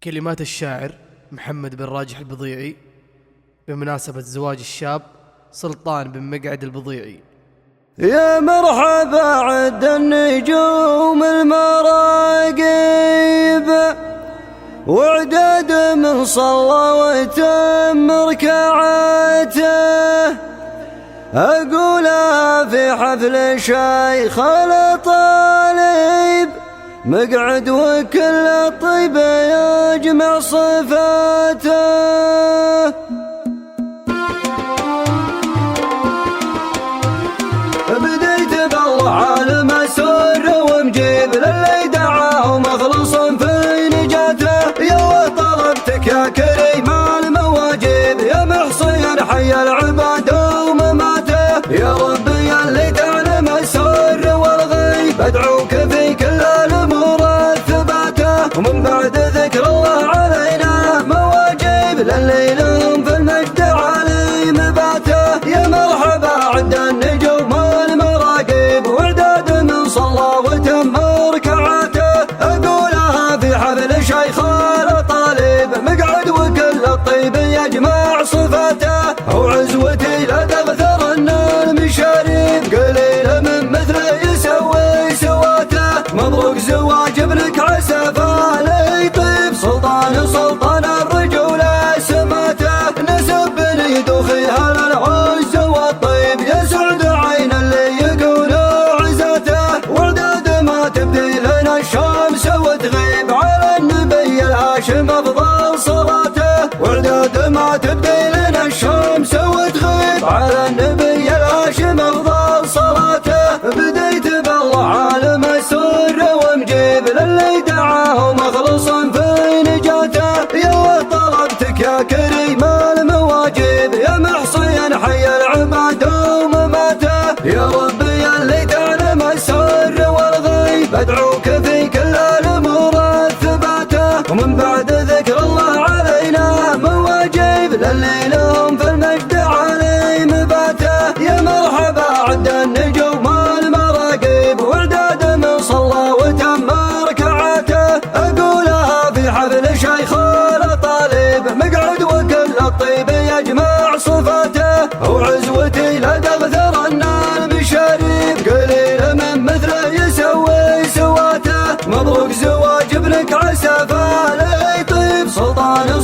كلمات الشاعر محمد بن راجح البضيعي بمناسبة زواج الشاب سلطان بن مقعد البضيعي. يا مرحبا عد النجوم المراقب وعداد من صلى وتم ركعاته، أقولها في حفل شيخ الطالب مقعد وكل الطيب يجمع صفاته. بديت بالله عالم السر ومجيب للي دعاه مخلص في نجاته، يا طلبتك يا كريم المواجب يا محصن حي العباد ومماته، يا ربي اللي تعلم السر والغيب ادعوك في كل الامور الثباته، ومن بعد ذكر الله علينا مواجب للي لهم في المجد علي مباته. يا مرحبا عد النجوم المراقب وعداد من صلى وتم ركعاته، اقولها في حفل شيخ الطالب مقعد وكل الطيب يجمع صفاته، وعزوتي لا تغثر ان المشاريب قليل من مثله يسوي سواته، مبروك زواج ابنك عسى فالي طيب سلطان الرجولة سماته، نسب بني دوخيها للعز والطيب يسعد عين اللي يكون عزاته، وعداد ما تبدي لنا الشمس وتغيب على النبي الهاشم افضل صلاته، وعداد ما تبدي لنا الشمس وتغيب على النبي الهاشم افضل صلاته. بديت بالله عالم السر ومجيب للي دعاه مخلص في نجاته، يا طلبتك يا كريم المواجب يا محصن حي العباد ومماته، يا ربي اللي تعلم السر والغيب ادعوك في كل الامور الثباته، ومن بعد ذكر الله علينا مواجب للي لهم في المجد علي مباته. يا مرحبا عد النجوم المراقب وعداد من صلى وتم ركعاته، اقولها في حفل شيخ الطالب مقعد وكل الطيب يجمع صفاته، وعزوتي لا تغثر ان المشاريب قليل من مثله يسوي سواته، مبروك زواج ابنك عسى فالي طيب سلطان